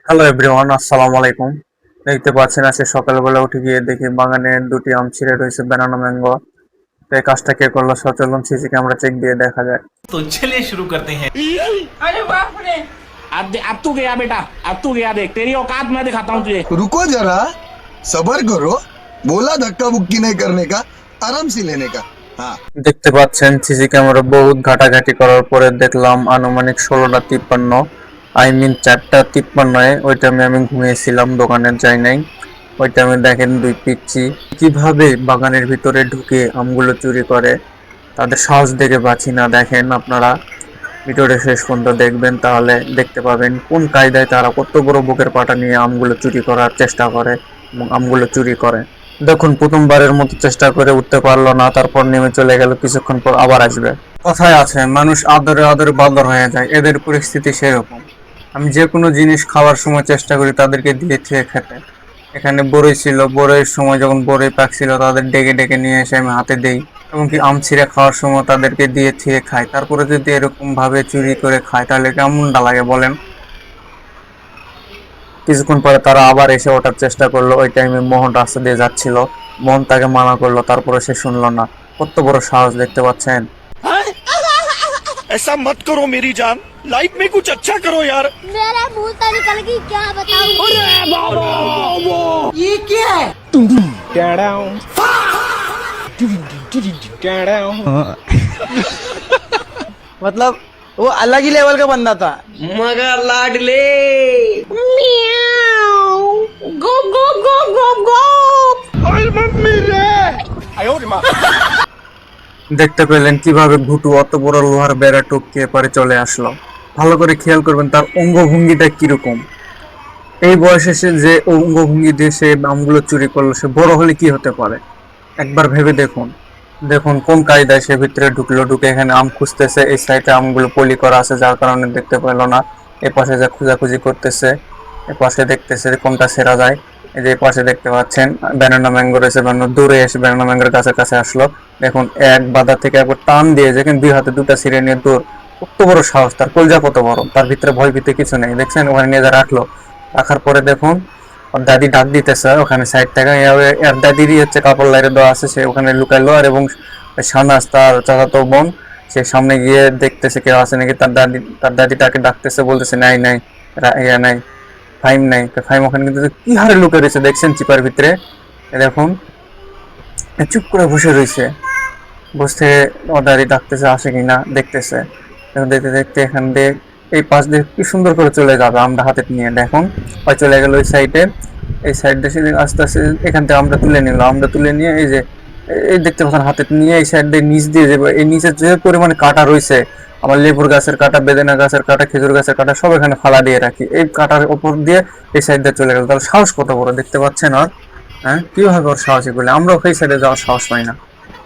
Hello everyone, আসসালামু আলাইকুম। দেখতে পাচ্ছেন আজকে সকালবেলা উঠে গিয়ে দেখি বাগানে দুটি আম ছিঁড়ে রয়েছে, ব্যানানা ম্যাঙ্গো। তো এই কাজটা কে করলো সচলন সিসি ক্যামেরা চেক দিয়ে দেখা যায়। तो चलिए शुरू करते हैं। अरे बाप रे। अब तू गया बेटा। अब तू गया, देख तेरी औकात मैं दिखाता हूँ तुझे। रुको जरा, सबर करो। बोला धक्का बुक्की नहीं करने का, आराम से लेने का। हाँ। দেখতে পাচ্ছেন সিসি ক্যামেরা বহুত ঘাটাঘাটি করার পরে দেখলাম আনুমানিক 16:53, আই মিন 4:53। ওই টাইমে আমি ঘুমিয়েছিলাম, দোকানে যাই নাই। ওই টাইমে দেখেন দুই পিচ্চি কিভাবে বাগানের ভিতরে ঢুকে আমগুলো চুরি করে। তাদের সাহস দেখে বাঁচি না। দেখেন আপনারা ভিডিওটা শেষ পর্যন্ত দেখবেন, তাহলে দেখতে পাবেন কোন কায়দায় তারা কত বড় বুকের পাটা নিয়ে আমগুলো চুরি করার চেষ্টা করে এবং আমগুলো চুরি করে। দেখুন প্রথমবারের মতো চেষ্টা করে উঠতে পারলো না, তারপর নেমে চলে গেল, কিছুক্ষণ পর আবার আসবে। কথায় আছে মানুষ আদরে আদরে বাদর হয়ে যায়, এদের পরিস্থিতি সেরকম। আমি যে কোনো জিনিস খাওয়ার সময় চেষ্টা করি তাদেরকে দিয়ে খেয়ে খেতে। এখানে বড়ই ছিল, বড়ইয়ের সময় যখন বড়ই পাকছিল তাদের ডেকে ডেকে নিয়ে এসে আমি হাতে দেই, এমনকি আম ছিঁড়ে খাওয়ার সময় তাদেরকে দিয়ে ছিঁড়ে খাই। তারপরে যদি এরকম ভাবে চুরি করে খায় তাহলে কেমনটা লাগে বলেন। কিছুক্ষণ পরে তারা আবার এসে ওঠার চেষ্টা করলো। ওই টাইমে মোহন রাস্তা দিয়ে যাচ্ছিল, মোহন তাকে মানা করলো, তারপরে সে শুনলো না। কত বড় সাহস দেখতে পাচ্ছেন। ऐसा मत करो मेरी जान, लाइफ में कुछ अच्छा करो यार। मेरा मुंह तो निकल गई, क्या बताऊं। ये क्या है? मतलब वो अलग ही लेवल का बंदा था। मगर लाडले गो गो गो गो गो। দেখতে পেলেন কিভাবে ভুটু অত বড় লোহার বেড়া টপকে পারে চলে আসলো। ভালো করে খেয়াল করবেন তার অঙ্গভঙ্গিটা কিরকম। এই বয়সে সে যে অঙ্গভঙ্গি দিয়ে সে আমগুলো চুরি করলো, সে বড় হলে কি হতে পারে একবার ভেবে দেখুন। দেখুন কোন কায়দায় সে ভিতরে ঢুকলো, ঢুকে এখানে আম খুঁজতেছে। এই সাইডে আমগুলো পলি করা আছে যার কারণে দেখতে পেল না। এ পাশে যা খোঁজাখুঁজি করতেছে, এ পাশে দেখতেছে কোনটা সেরা যায়। এই যে পাশে দেখতে পাচ্ছেন ব্যানানা ম্যাঙ্গো রয়েছে, ব্যানানা দূরে এসে ব্যানানা ম্যাঙ্গোর কাছে কাছে আসলো। দেখুন এক বাধা থেকে একবার টান দিয়ে যেখানে দুই হাতে দুটা ছিঁড়ে নিয়ে দূর। কত বড় সাহস, তার কলজা কত বড়, তার ভিতরে ভয় ভীতি কিছু নেই। দেখছেন ওখানে নিয়ে যা রাখলো, রাখার পরে দেখুন ওর দাদি ডাক দিতেছে ওখানে সাইড থেকে। এর দাদিরই হচ্ছে কাপড় লাইরে দেওয়া আছে, সে ওখানে লুকাইলো। আর এবং শাহনাজ তার চাচাতো বোন, সে সামনে গিয়ে দেখতেছে কেউ আছে নাকি। তার দাদি তাকে ডাকতেছে, বলতেছে নাই নাই, ইয়া নাই, ফাইম নাই। ফাইম ওখানে কিন্তু কি হারে লুকে রয়েছে দেখছেন চিপার ভিতরে। দেখুন চুপ করে বসে রয়েছে, বসে ওর দাদি ডাকতেছে আসে কিনা দেখতেছে। দেখতে দেখতে এখান দিয়ে এই পাশ দিয়ে কি সুন্দর করে চলে যাবে আমরা হাতে নিয়ে। দেখুন ওই চলে গেল ওই সাইডে। এই সাইড দিয়ে আস্তে আস্তে এখান থেকে আমরা তুলে নিলাম। আমরা তুলে নিয়ে এই যে এই দেখতে পাচ্ছেন হাতে নিয়ে এই সাইড দিয়ে নিচ দিয়ে যাবো। এই নিচে যে পরিমাণে কাটা রয়েছে, আমার লেবুর গাছের কাটা, বেদেনা গাছের কাটা, খেজুর গাছের কাটা সব এখানে ফালা দিয়ে রাখি। এই কাটার উপর দিয়ে এই সাইড দিয়ে চলে গেল। তাহলে সাহস কত বড় দেখতে পাচ্ছেন আর। হ্যাঁ কিভাবে ওর সাহসী করলে আমরা ওই সাইডে যাওয়ার সাহস পাই না।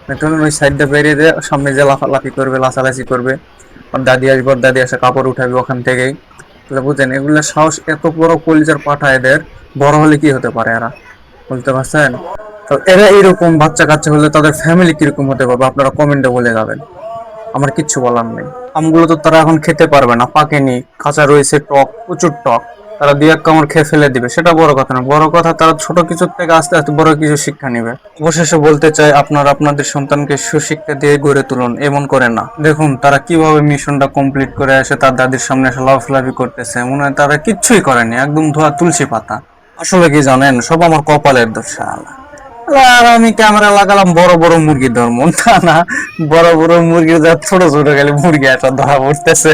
দেখুন ওই সাইডটা বেরিয়ে দিয়ে সামনে যে লাফালাফি করবে, লাচালাচি করবে। আর দাদি আসবে, দাদি আসে কাপড় উঠাবে ওখান থেকেই। তাহলে বুঝেন এগুলো সাহস, এত বড় কলিজার পাঠা এদের। বড় হলে কি হতে পারে এরা, বুঝতে পারছেন? তো এরা এরকম বাচ্চা কাচ্চা হলে তাদের ফ্যামিলি কিরকম হতে পারবে আপনারা কমেন্টে বলে যাবেন। আমার কিচ্ছু বলার নেই। আমগুলো তো তারা এখন খেতে পারবে না, পাকেনি, কাঁচা রয়েছে, টক, প্রচুর টক। তারা দুই এক কামড় খেয়ে ফেলে দিবে, সেটা বড় কথা না। বড় কথা তারা ছোট কিছুর থেকে আস্তে আস্তে বড় কিছু শিক্ষা নিবে। অবশেষে বলতে চাই আপনারা আপনাদের সন্তানকে সুশিক্ষা দিয়ে গড়ে তুলুন, এমন করে না। দেখুন তারা কিভাবে মিশনটা কমপ্লিট করে আসে, তার দাদির সামনে এসে লাফলাফি করতেছে, মনে হয় তারা কিচ্ছুই করেনি, একদম ধোয়া তুলসী পাতা। আসলে কি জানেন, সব আমার কপালের দোষ। আর আমি ক্যামেরা লাগালাম বড় বড় মুরগি ধর্ম, তা না, বড় বড় মুরগির যা ছোট ছোট গেলে মুরগি একটা ধরা পড়তেছে।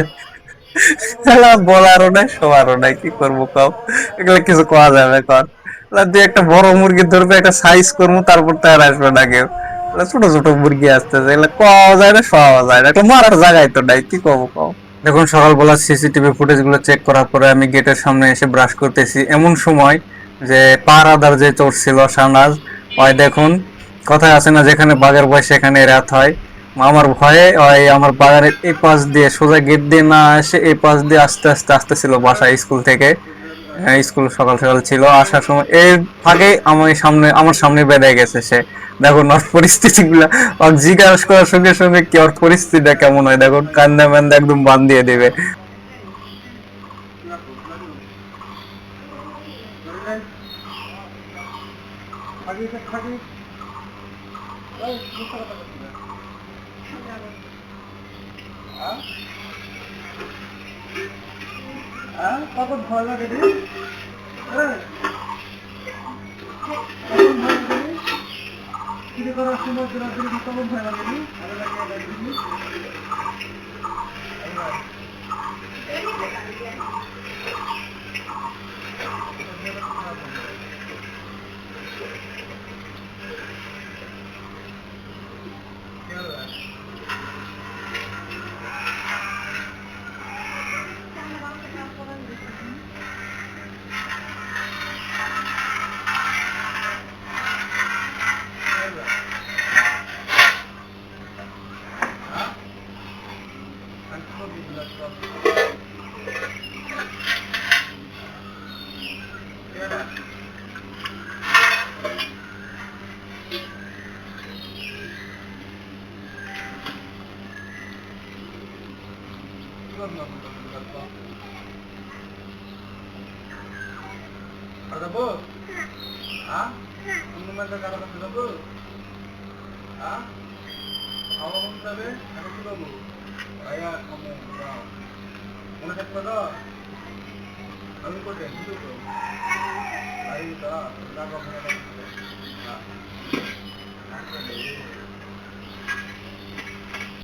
বলারও নাই, শোয়ারও নাই, কি করবো কও, এগুলো কিছু কওয়া যাবে কর। তুই একটা বড় মুরগি ধরবে, একটা সাইজ করবো, তারপর তো আর আসবে না কেউ। ছোট ছোট মুরগি আসতেছে, এগুলো কওয়া যায় না, শোয়া যায় না, একটা মারার জায়গায় তো নাই, কি করবো কও। দেখুন সকালবেলা সিসিটিভি ফুটেজ গুলো চেক করার পরে আমি গেটের সামনে এসে ব্রাশ করতেছি, এমন সময় যে পাহারাদার যে চোর ছিল শাহনাজ, ওই দেখুন কথায় আছে না, যেখানে বাঘের ভয় সেখানে রাত হয়। আমার ভয়ে ওই আমার বাগানের এই পাশ দিয়ে সোজা গেট দিয়ে না এসে এই পাশ দিয়ে আস্তে আস্তে আসতেছিল বাসায় স্কুল থেকে। স্কুল সকাল সকাল ছিল, আসার সময় এর ফাঁকে আমার সামনে বেঁধে গেছে সে। দেখুন ওর পরিস্থিতি গুলা, ওর জিজ্ঞাসা করার সঙ্গে সঙ্গে কি ওর পরিস্থিতিটা কেমন হয় দেখুন, কান্দা মান্দা একদম বান দিয়ে দেবে। কখন ভয় লাগে রে? কি করার সময় কখন ভয় লাগে রে? Ada bos? Hah? Kamu makan kata kata bos? Hah? Awak mau sabe? Aku sudah bos. Ayah kamu tahu. Mana tak tahu? Aku kau dah hidup tu. Ayah tak, tak kamu nak. Hah?